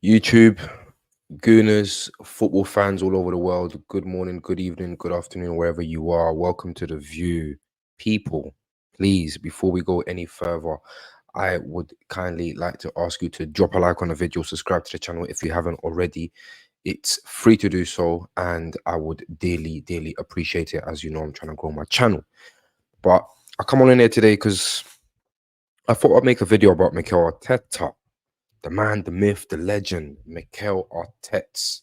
YouTube, Gooners, football fans all over the world, good morning, good evening, good afternoon, wherever you are. Welcome to The View. People, please, before we go any further, I would kindly like to ask you to drop a like on the video, subscribe to the channel if you haven't already. It's free to do so, and I would dearly, dearly appreciate it. As you know, I'm trying to grow my channel. But I come on in here today because I thought I'd make a video about Mikel Arteta, the man, the myth, the legend, Mikel Arteta,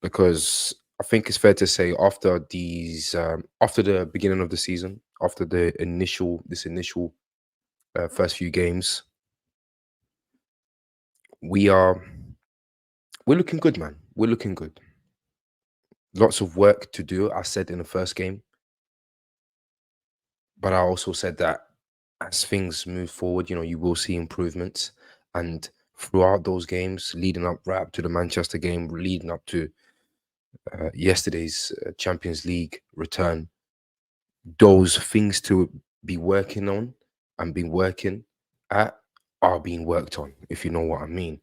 because I think it's fair to say after the beginning of the season, after this initial first few games, we are we're looking good, man. We're looking good. Lots of work to do. I said in the first game, but I also said that as things move forward, you will see improvements, and throughout those games, leading up right up to the Manchester game, leading up to yesterday's Champions League return, those things to be working on and been working at are being worked on, if you know what I mean.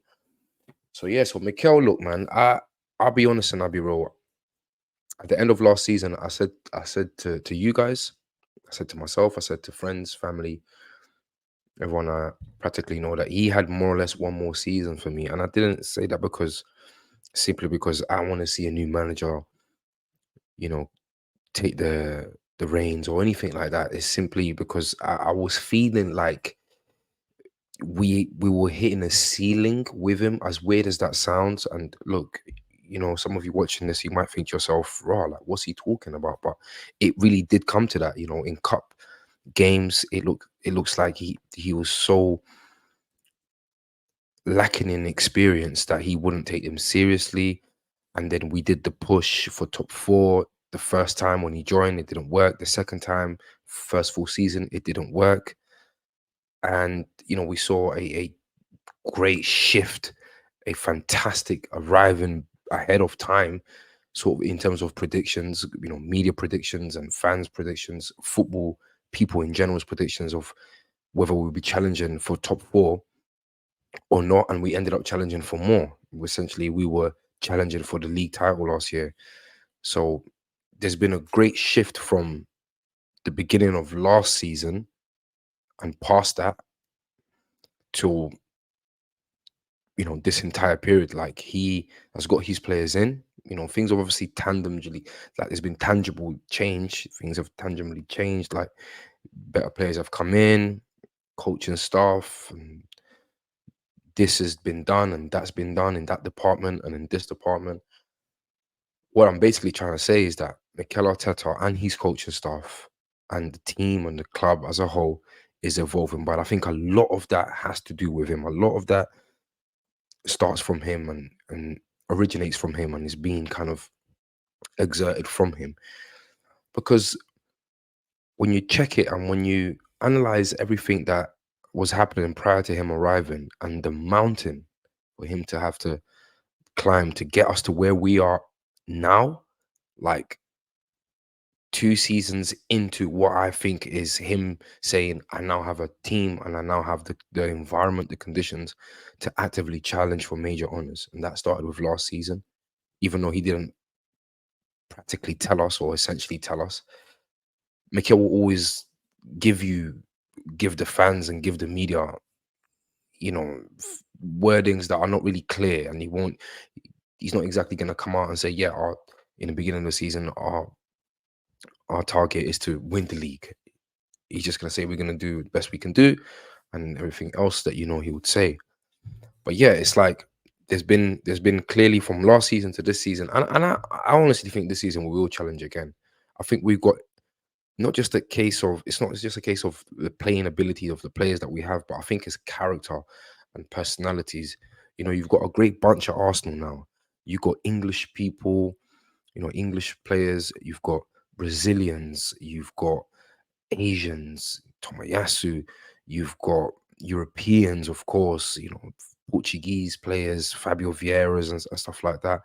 So yeah, so Mikel, look, man, I'll be honest and I'll be real. At the end of last season, I said to you guys, I said to myself, I said to friends, family, everyone I practically know that he had more or less one more season for me. And I didn't say that simply because I want to see a new manager, you know, take the reins or anything like that. It's simply because I was feeling like we were hitting a ceiling with him, as weird as that sounds. And look, some of you watching this, you might think to yourself, raw, like what's he talking about? But it really did come to that, in cup games. It looks like he was so lacking in experience that he wouldn't take them seriously. And then we did the push for top four. The first time when he joined, it didn't work. The second time, first full season, it didn't work. And we saw a great shift, a fantastic arriving ahead of time, sort of in terms of predictions, media predictions and fans predictions, football people in general's predictions of whether we'll be challenging for top four or not. And we ended up challenging for more. Essentially, we were challenging for the league title last year. So there's been a great shift from the beginning of last season and past that till this entire period. Like, he has got his players in. Things have obviously tangibly, like, there's been tangible change. Things have tangibly changed. Like, better players have come in, coaching staff, and this has been done and that's been done in that department and in this department. What I'm basically trying to say is that Mikel Arteta and his coaching staff and the team and the club as a whole is evolving. But I think a lot of that has to do with him. A lot of that starts from him and originates from him and is being kind of exerted from him. Because when you check it and when you analyze everything that was happening prior to him arriving and the mountain for him to have to climb to get us to where we are now, like 2 seasons into what I think is him saying, I now have a team and I now have the environment, the conditions to actively challenge for major honors. And that started with last season, even though he didn't practically tell us or essentially tell us. Mikel will always give the fans and give the media, wordings that are not really clear. And he's not exactly going to come out and say, yeah, in the beginning of the season, our target is to win the league. He's just going to say we're going to do the best we can do and everything else that he would say. But yeah, it's like there's been clearly from last season to this season, and I honestly think this season we will challenge again. I think we've got not just a case of it's just a case of the playing ability of the players that we have, but I think it's character and personalities. You've got a great bunch at Arsenal now. You've got English people, English players. You've got Brazilians. You've got Asians, Tomoyasu. You've got Europeans, of course. Portuguese players, Fabio Vieiras and stuff like that.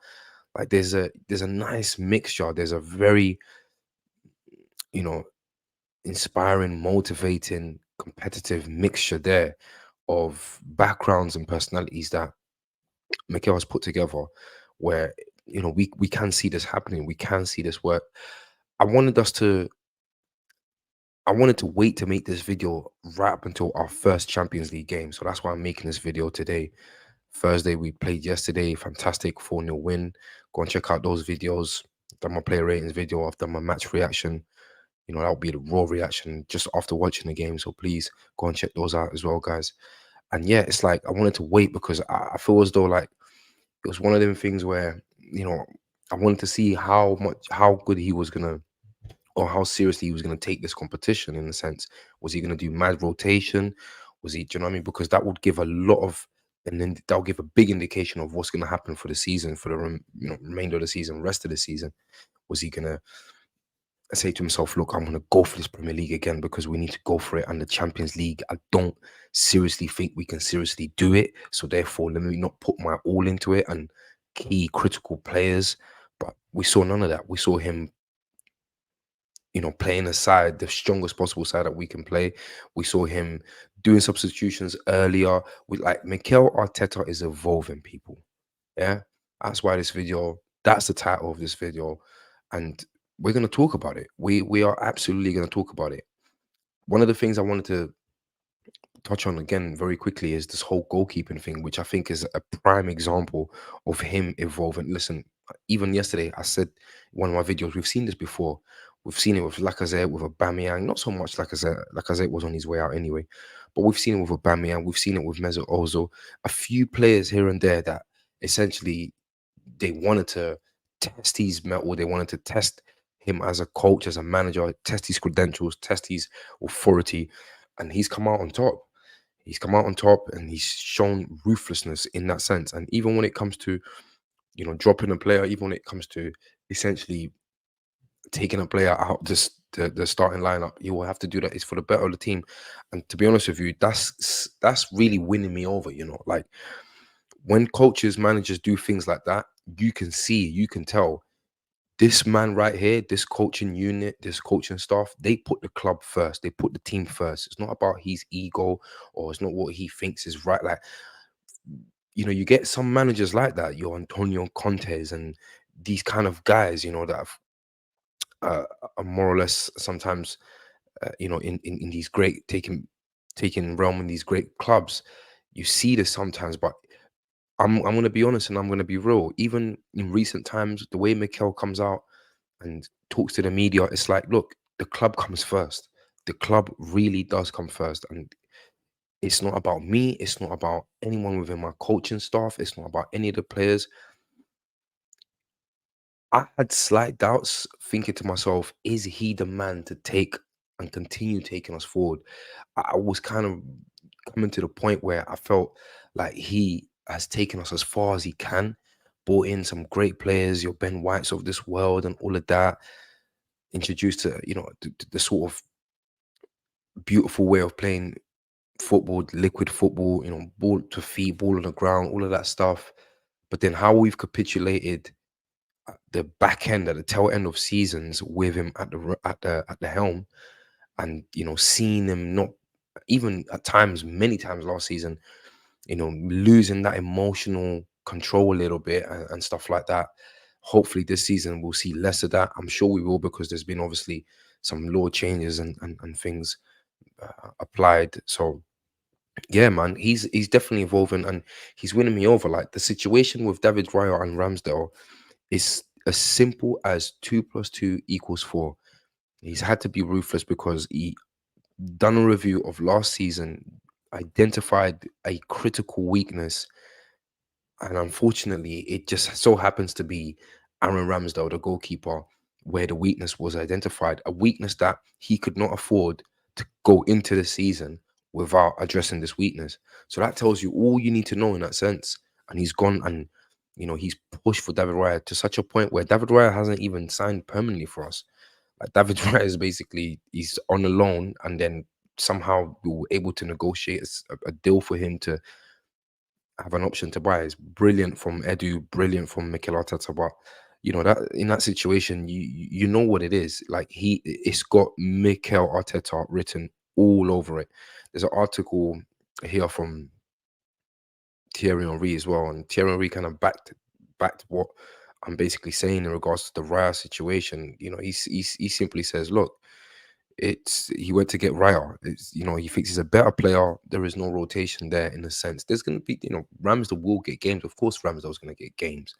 Like, there's a nice mixture. There's a very you know inspiring, motivating, competitive mixture there of backgrounds and personalities that Mikel has put together, where we can see this happening. We can see this work. I wanted us to I wanted to wait to make this video right up until our first Champions League game. So that's why I'm making this video today. Thursday, we played yesterday. Fantastic 4-0 win. Go and check out those videos. Done my player ratings video. I've done my match reaction. That'll be the raw reaction just after watching the game. So please go and check those out as well, guys. And yeah, it's like I wanted to wait because I feel as though like it was one of them things where, I wanted to see how good he was gonna, or how seriously he was going to take this competition. In a sense, was he going to do mad rotation? Was he, do you know what I mean? Because that would give a lot of, and then that'll give a big indication of what's going to happen for the season, for the remainder of the season, rest of the season. Was he going to say to himself, look, I'm going to go for this Premier League again because we need to go for it, and the Champions League, I don't seriously think we can seriously do it, so therefore let me not put my all into it and key critical players. But we saw none of that. We saw him, playing aside the strongest possible side that we can play. We saw him doing substitutions earlier. With like Mikel Arteta is evolving, people. Yeah, that's why this video. That's the title of this video, and we're gonna talk about it. We are absolutely gonna talk about it. One of the things I wanted to touch on again very quickly is this whole goalkeeping thing, which I think is a prime example of him evolving. Listen, even yesterday, I said in one of my videos, we've seen this before. We've seen it with Lacazette, with Aubameyang. Not so much Lacazette. Lacazette was on his way out anyway, but we've seen it with Aubameyang. We've seen it with Mesut Ozil. A few players here and there that essentially they wanted to test his metal. They wanted to test him as a coach, as a manager, test his credentials, test his authority, and he's come out on top. He's come out on top and he's shown ruthlessness in that sense. And even when it comes to, dropping a player, even when it comes to essentially taking a player out just the starting lineup, you will have to do that. It's for the better of the team. And to be honest with you, that's really winning me over, like when coaches, managers do things like that, you can tell this man right here, this coaching unit, this coaching staff, they put the club first. They put the team first. It's not about his ego, or it's not what he thinks is right. Like, you get some managers like that, your Antonio Contes and these kind of guys, that have, are more or less sometimes, in these great taking realm in these great clubs. You see this sometimes, but I'm gonna be honest and I'm gonna be real. Even in recent times, the way Mikel comes out and talks to the media, it's like, look, the club comes first. The club really does come first. And it's not about me. It's not about anyone within my coaching staff. It's not about any of the players. I had slight doubts thinking to myself, is he the man to take and continue taking us forward? I was kind of coming to the point where I felt like he has taken us as far as he can, brought in some great players, your Ben Whites of this world and all of that, introduced to, the sort of beautiful way of playing football, liquid football, ball to feet, ball on the ground, all of that stuff. But then how we've capitulated at the back end, at the tail end of seasons with him at the helm, and seeing him not even at times, many times last season, losing that emotional control a little bit, and stuff like that. Hopefully this season we'll see less of that. I'm sure we will, because there's been obviously some law changes and things applied. So yeah, man, he's definitely evolving and he's winning me over. Like the situation with David Raya and Ramsdale is as simple as 2 + 2 = 4. He's had to be ruthless because he done a review of last season, identified a critical weakness, and unfortunately, it just so happens to be Aaron Ramsdale, the goalkeeper, where the weakness was identified. A weakness that he could not afford to go into the season without addressing this weakness. So that tells you all you need to know in that sense. And he's gone and, he's pushed for David Raya to such a point where David Raya hasn't even signed permanently for us. Like David Raya is basically, he's on a loan, and then somehow we were able to negotiate a deal for him to have an option to buy. Is brilliant from Edu, brilliant from Mikel Arteta. But that in that situation, you know what it is. Like it's got Mikel Arteta written all over it. There's an article here from Thierry Henry as well, and Thierry Henry kind of backed what I'm basically saying in regards to the Raya situation. He simply says, look, it's he went to get Raya. He thinks he's a better player. There is no rotation there in a sense. There's gonna be, Ramsdale will get games. Of course, Ramsdale's gonna get games.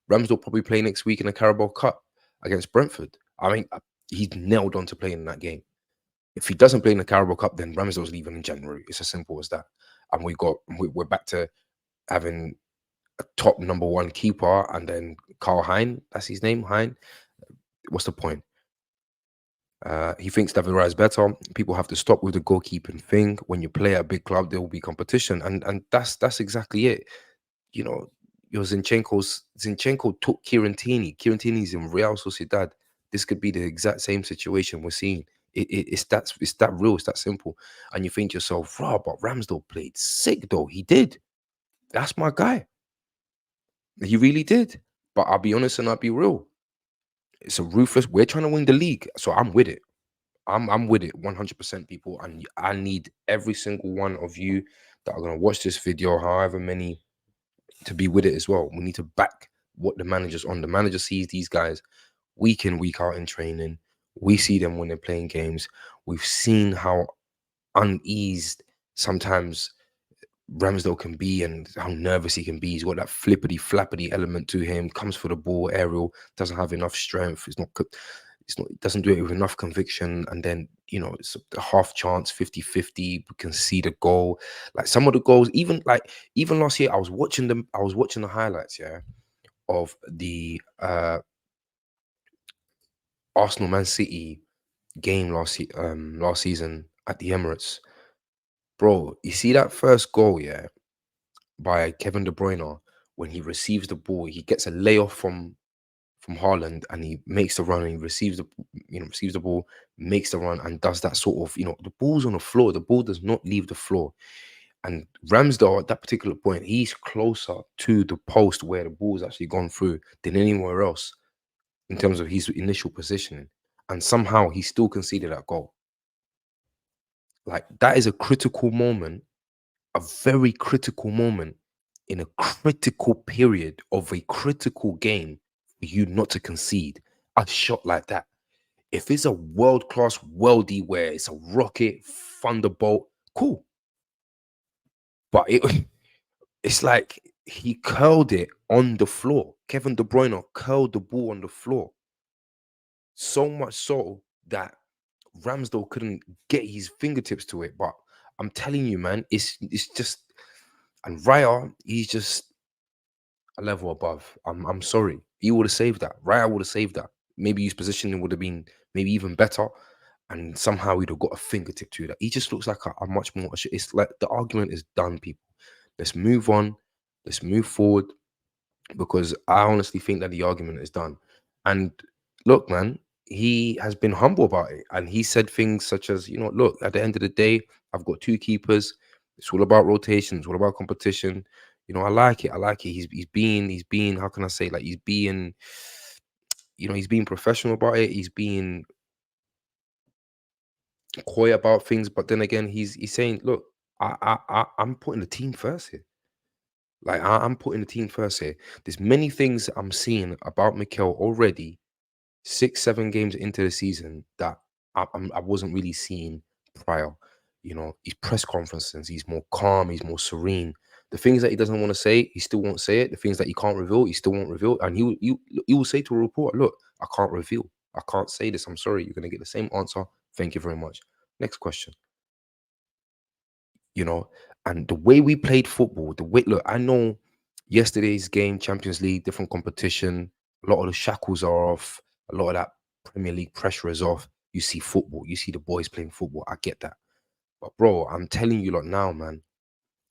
Ramsdale probably play next week in the Carabao Cup against Brentford. I mean, he's nailed on to playing in that game. If he doesn't play in the Carabao Cup, then Ramsdale's leaving in January. It's as simple as that. And we're back to having a top number one keeper, and then Carl Hein, that's his name, Hein. What's the point? He thinks David Raya is better. People have to stop with the goalkeeping thing. When you play at a big club, there will be competition, and that's exactly it. You know, your Zinchenko took Kieran Tierney. Kieran Tierney's in Real Sociedad. This could be the exact same situation we're seeing. It's that real. It's that simple. And you think to yourself, "Raw, but Ramsdale played sick though. He did. That's my guy. He really did." But I'll be honest and I'll be real. It's a ruthless. We're trying to win the league, so I'm with it. I'm with it 100%, people, and I need every single one of you that are gonna watch this video, however many, to be with it as well. We need to back what the manager's on. The manager sees these guys week in, week out in training. We see them when they're playing games. We've seen how uneased sometimes Ramsdale can be and how nervous he can be. He's got that flippity flappity element to him. Comes for the ball, aerial, doesn't have enough strength. It doesn't do it with enough conviction. And then, it's a half chance, 50-50. We can see the goal. Like some of the goals, even last year, I was watching the highlights, yeah, of the Arsenal Man City game last season at the Emirates. Bro, you see that first goal, yeah, by Kevin De Bruyne. When he receives the ball, he gets a layoff from Haaland, and he makes the run, and he receives the ball, makes the run, and does that sort of, the ball's on the floor. The ball does not leave the floor. And Ramsdale at that particular point, he's closer to the post where the ball's actually gone through than anywhere else in terms of his initial positioning. And somehow he still conceded that goal. Like, that is a critical moment, a very critical moment in a critical period of a critical game for you not to concede a shot like that. If it's a world-class worldie where it's a rocket, thunderbolt, cool. But it's like he curled it on the floor. Kevin De Bruyne curled the ball on the floor. So much so that Ramsdale couldn't get his fingertips to it. But I'm telling you, man, it's just, and Raya, he's just a level above. I'm sorry. He would have saved that. Raya would have saved that. Maybe his positioning would have been maybe even better. And somehow he'd have got a fingertip to that. He just looks like a much more. It's like the argument is done, people. Let's move on. Let's move forward, because I honestly think that the argument is done. And look, man, he has been humble about it. And he said things such as, look, at the end of the day, I've got two keepers. It's all about rotation. It's all about competition. I like it. I like it. He's being, how can I say, like, he's being professional about it. He's being coy about things. But then again, he's saying, look, I'm putting the team first here. Like, I'm putting the team first here. There's many things I'm seeing about Mikel already, 6, 7 games into the season, that I wasn't really seeing prior. His press conferences, he's more calm, he's more serene. The things that he doesn't want to say, he still won't say it. The things that he can't reveal, he still won't reveal. And he will say to a reporter, look, I can't reveal. I can't say this. I'm sorry. You're going to get the same answer. Thank you very much. Next question. you know. And the way we played football, the way, look, I know yesterday's game, Champions League, different competition, a lot of the shackles are off, a lot of that Premier League pressure is off. You see football, you see the boys playing football. I get that. But bro, I'm telling you lot now, man,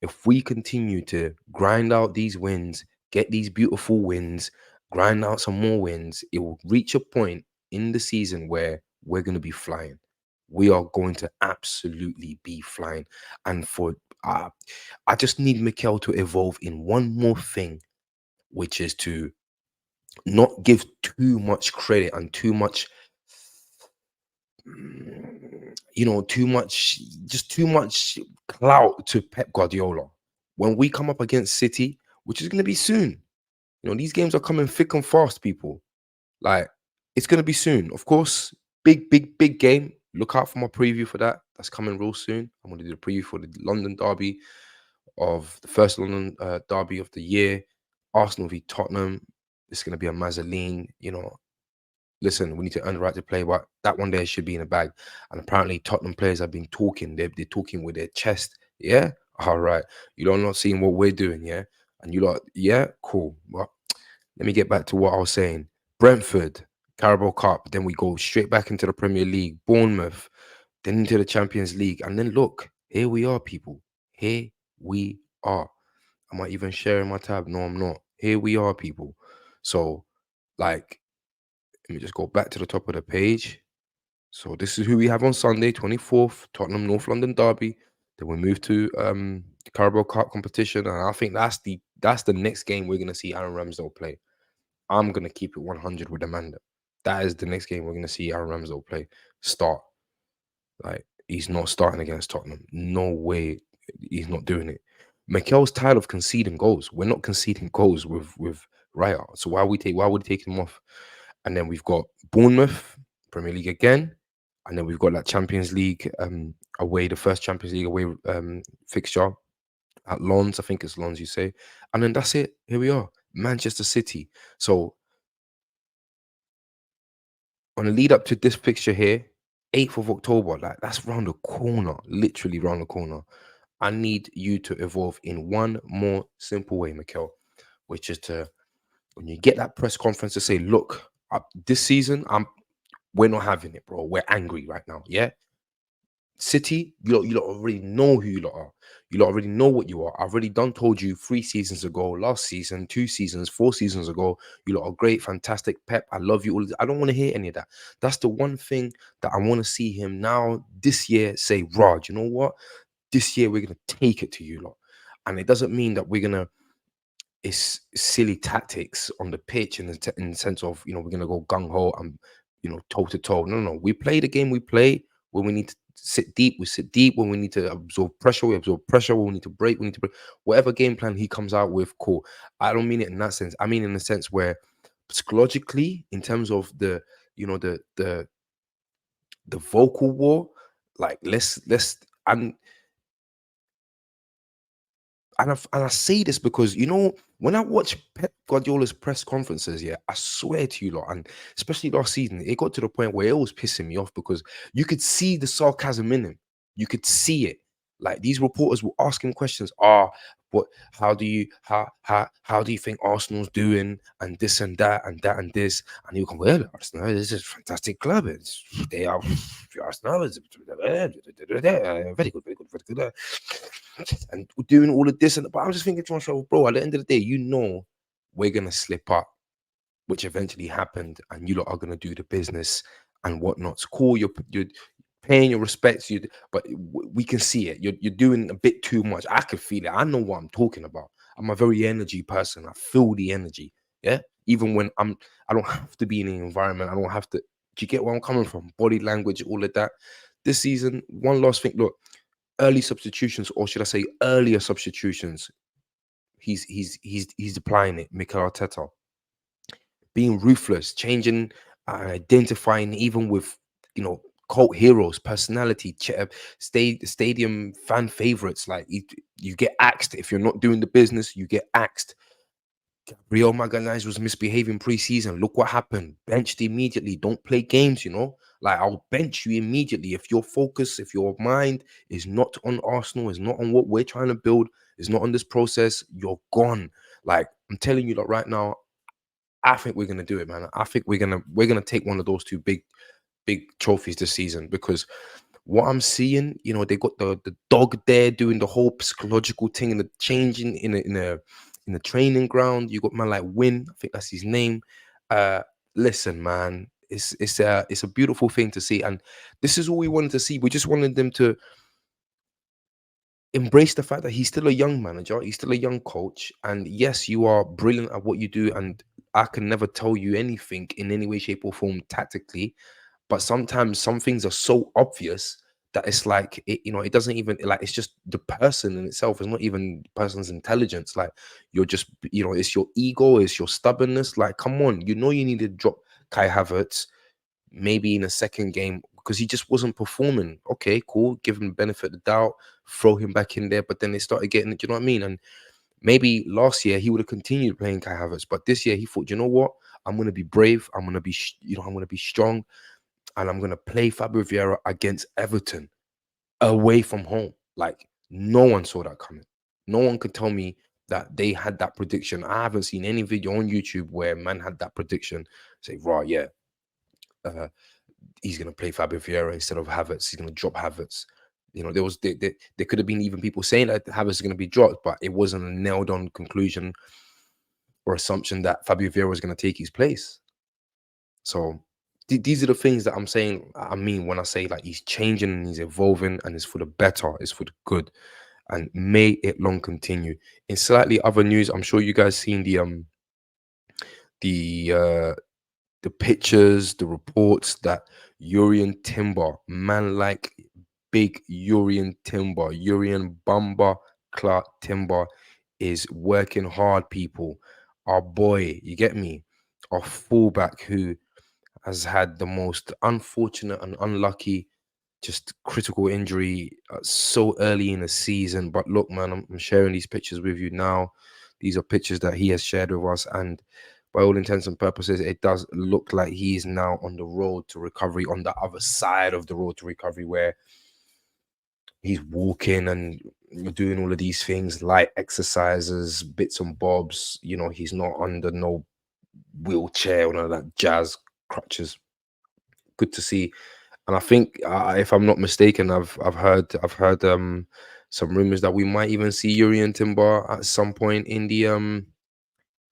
if we continue to grind out these wins, get these beautiful wins, grind out some more wins, it will reach a point in the season where we're going to be flying. We are going to absolutely be flying. And I just need Mikel to evolve in one more thing, which is to not give too much credit and too much, too much clout to Pep Guardiola. When we come up against City, which is going to be soon, these games are coming thick and fast, people. Like, it's going to be soon. Of course, big, big, big game. Look out for my preview for that. That's coming real soon. I'm going to do the preview for the London derby of the first London derby of the year. Arsenal v Tottenham. It's going to be a Mazzoline. Listen, we need to earn the right to play, but that one there should be in the bag. And apparently, Tottenham players have been talking. They're talking with their chest. Yeah? All right. You lot not seeing what we're doing, yeah? And you lot, yeah? Cool. Well, let me get back to what I was saying. Brentford, Carabao Cup. Then we go straight back into the Premier League. Bournemouth, then into the Champions League. And then look, here we are, people. Here we are. Am I even sharing my tab? No, I'm not. Here we are, people. So, like, let me just go back to the top of the page. So this is who we have on Sunday, 24th, Tottenham North London Derby. Then we move to the Carabao Cup competition. And I think that's the next game we're gonna see Aaron Ramsdale play. I'm gonna keep it 100 with Amanda. That is the next game we're gonna see Aaron Ramsdale play. Start. Like, he's not starting against Tottenham. No way he's not doing it. Mikel's tired of conceding goals. We're not conceding goals with Raya. So why would he take him off? And then we've got Bournemouth, Premier League again. And then we've got that Champions League away, the first Champions League away fixture at Lons. I think it's Lons, you say. And then that's it. Here we are. Manchester City. So on the lead up to this picture here, 8th of October, like that's round the corner, literally round the corner. I need you to evolve in one more simple way, Mikel, which is to, when you get that press conference, to say, look, this season, we're not having it, bro. We're angry right now. Yeah. City, you lot already know who you lot are. You lot already know what you are. I've already told you 3 seasons ago, last season, 2 seasons, 4 seasons ago. You lot are great, fantastic. Pep, I love you all. I don't want to hear any of that. That's the one thing that I want to see him now this year say, Raj, you know what? This year we're gonna take it to you lot. And it doesn't mean that we're gonna it's silly tactics on the pitch in the sense of, we're gonna go gung ho and, toe to toe. No, no, we play the game we play. When we need to sit deep, we sit deep. When we need to absorb pressure, we absorb pressure. When we need to break, we need to break. Whatever game plan he comes out with, cool. I don't mean it in that sense. I mean in the sense where psychologically, in terms of the, the vocal war, like let's and I say this because, when I watch Pep Guardiola's press conferences, yeah, I swear to you lot, and especially last season, it got to the point where it was pissing me off because you could see the sarcasm in him. You could see it. Like, these reporters will ask him questions. What? How do you think Arsenal's doing? And this and that and that and this. And he'll come, well, Arsenal, this is a fantastic club. They are Arsenal is very good, very good, very good. And doing all of this, but I'm just thinking to myself, bro, at the end of the day, we're gonna slip up, which eventually happened, and you lot are gonna do the business and whatnot. It's cool, you're paying your respects, but we can see it. You're doing a bit too much. I can feel it. I know what I'm talking about. I'm a very energy person. I feel the energy. Yeah. Even when I don't have to be in an environment. I don't have to. Do you get where I'm coming from? Body language, all of that. This season, one last thing. Look, early substitutions, or should I say earlier substitutions. He's applying it, Mikel Arteta. Being ruthless, changing, identifying, even with, cult heroes, personality, stadium fan favorites. Like, you get axed if you're not doing the business. You get axed. Real Magalhaes was misbehaving pre-season. Look what happened. Benched immediately. Don't play games, Like, I'll bench you immediately if your focus, if your mind is not on Arsenal, is not on what we're trying to build, is not on this process, you're gone. Like, I'm telling you that right now, I think we're gonna do it, man. I think we're gonna take one of those two big trophies this season, because what I'm seeing, they got the dog there doing the whole psychological thing and the changing in the training ground. You got man like Win, I think that's his name. Uh, Listen, man, it's a beautiful thing to see, and this is all we wanted to see. We just wanted them to embrace the fact that he's still a young manager, he's still a young coach, and yes, you are brilliant at what you do, and I can never tell you anything in any way, shape, or form tactically. But sometimes some things are so obvious that it's like it doesn't even like it's just the person in itself. It's not even the person's intelligence. Like you're just it's your ego, it's your stubbornness. Like, come on, you need to drop Kai Havertz maybe in a second game because he just wasn't performing. Okay, cool. Give him the benefit of the doubt, throw him back in there. But then they started getting, do you know what I mean? And maybe last year he would have continued playing Kai Havertz, but this year he thought, you know what? I'm gonna be brave. I'm gonna be, I'm gonna be strong, and I'm gonna play Fabio Vieira against Everton away from home. Like no one saw that coming. No one could tell me that they had that prediction. I haven't seen any video on YouTube where man had that prediction. Say, right, yeah, uh, he's going to play Fabio Vieira instead of Havertz. He's going to drop Havertz. There could have been even people saying that Havertz is going to be dropped, but it wasn't a nailed on conclusion or assumption that Fabio Vieira was going to take his place. So these are the things that I'm saying. I mean, when I say like he's changing and he's evolving and it's for the better, it's for the good, and may it long continue. In slightly other news, I'm sure you guys seen the the pictures, the reports that Urian Timber, man like big Urian Timber, Urian Bumba Clark Timber is working hard, people. Our boy, you get me? Our fullback who has had the most unfortunate and unlucky, just critical injury so early in the season. But look, man, I'm sharing these pictures with you now. These are pictures that he has shared with us, and by all intents and purposes, it does look like he is now on the road to recovery, on the other side of the road to recovery, where he's walking and doing all of these things, light exercises, bits and bobs. He's not under no wheelchair or none of that jazz, crutches. Good to see. And I think, if I'm not mistaken, I've heard some rumors that we might even see Yuri and Timber at some point in the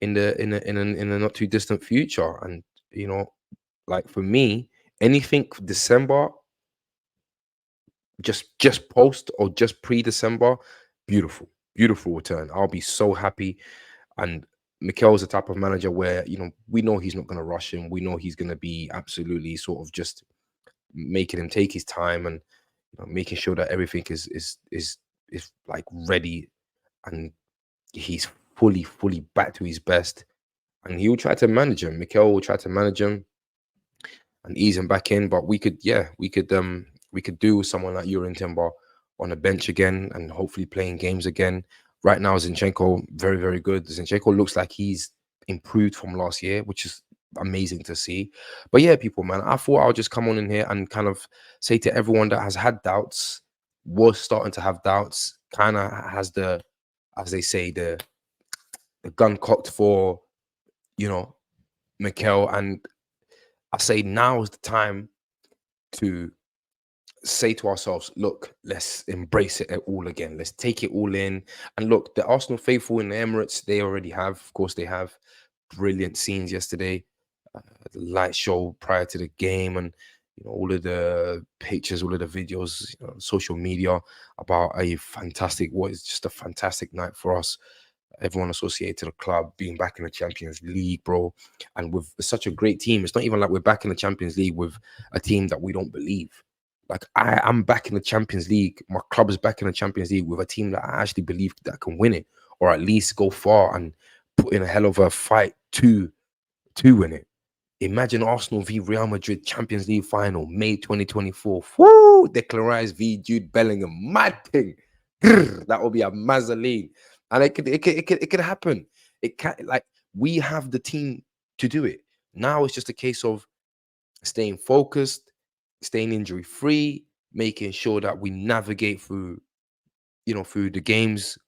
in a not too distant future. And like for me, anything December, just post or just pre-December, beautiful, beautiful return. I'll be so happy. And Mikel's the type of manager where we know he's not going to rush him. We know he's going to be absolutely sort of just making him take his time and making sure that everything is like ready, and he's fully back to his best. And he will try to manage him. Mikel will try to manage him and ease him back in. But we could do with someone like Urin Timber on the bench again and hopefully playing games again. Right now, Zinchenko, very, very good. Zinchenko looks like he's improved from last year, which is amazing to see. But yeah, people, man, I thought I'll just come on in here and kind of say to everyone that has had doubts, was starting to have doubts, kind of has the, as they say, the gun cocked for, you know, Mikel. And I say now is the time to say to ourselves, look, let's embrace it all again. Let's take it all in. And look, the Arsenal faithful in the Emirates, they already have, of course, they have brilliant scenes yesterday. The light show prior to the game, and all of the pictures, all of the videos, social media about a fantastic, what is just a fantastic night for us. Everyone associated to the club being back in the Champions League, bro, and with such a great team. It's not even like we're back in the Champions League with a team that we don't believe. Like I'm back in the Champions League. My club is back in the Champions League with a team that I actually believe that can win it, or at least go far and put in a hell of a fight to win it. Imagine Arsenal v Real Madrid Champions League final, May 2024. Woo! Declan Rice v Jude Bellingham. Mad thing. Grrr, that will be a Mazzoline. And it could happen. It can, like, we have the team to do it. Now it's just a case of staying focused, staying injury free, making sure that we navigate through the games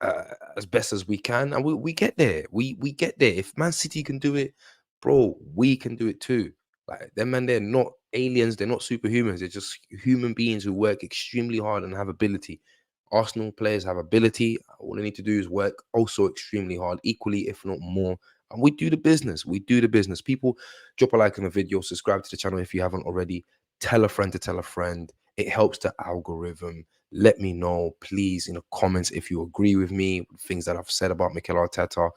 as best as we can, and we get there. We get there. If Man City can do it, bro, we can do it too. Like them, man, they're not aliens. They're not superhumans. They're just human beings who work extremely hard and have ability. Arsenal players have ability. All they need to do is work also extremely hard, equally, if not more. And we do the business. We do the business. People, drop a like on the video, subscribe to the channel if you haven't already. Tell a friend to tell a friend. It helps the algorithm. Let me know, please, in the comments if you agree with me, things that I've said about Mikel Arteta.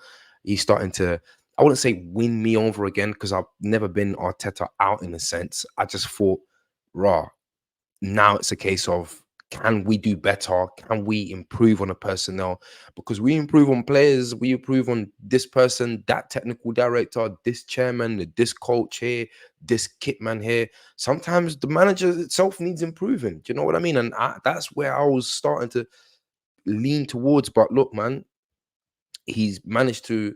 He's starting to, I wouldn't say win me over again, because I've never been Arteta out in a sense. I just thought, rah, Now it's a case of, can we do better? Can we improve on the personnel? Because we improve on players, we improve on this person, that technical director, this chairman, this coach here, this kit man here. Sometimes the manager itself needs improving. Do you know what I mean? And that's where I was starting to lean towards. But look, man, he's managed to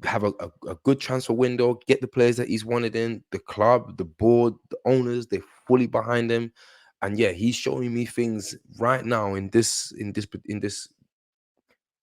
have a good transfer window, get the players that he's wanted in, the club, the board, the owners, they're fully behind him. And yeah, he's showing me things right now in this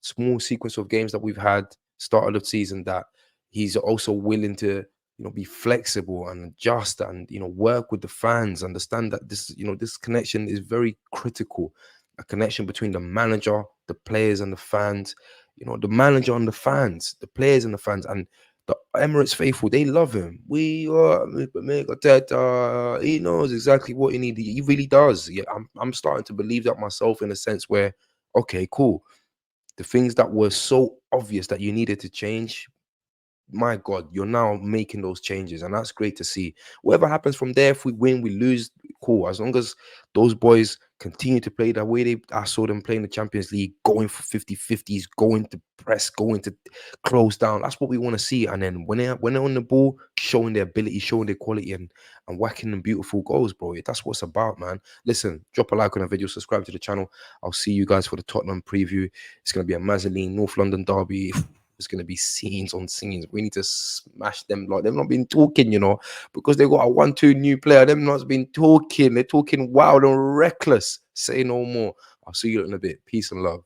small sequence of games that we've had start of the season, that he's also willing to, be flexible and adjust and, work with the fans, understand that this connection is very critical. A connection between the manager, the players and the fans, the manager and the fans, the players and the fans, and the Emirates faithful, they love him. We are Mikel Arteta. He knows exactly what he needs. He really does. Yeah, I'm starting to believe that myself, in a sense where, okay, cool, the things that were so obvious that you needed to change, my God, you're now making those changes, and that's great to see. Whatever happens from there, if we win, we lose, cool. As long as those boys continue to play the way I saw them playing the Champions League, going for 50-50s, going to press, going to close down. That's what we want to see. And then when they're on the ball, showing their ability, showing their quality, and whacking them beautiful goals, bro. That's what it's about, man. Listen, drop a like on the video, subscribe to the channel. I'll see you guys for the Tottenham preview. It's gonna be a Mazzoline North London derby. It's gonna be scenes on scenes. We need to smash them. Like, they've not been talking, because they got a 1-2 new player. Them not been talking. They're talking wild and reckless. Say no more. I'll see you in a bit. Peace and love.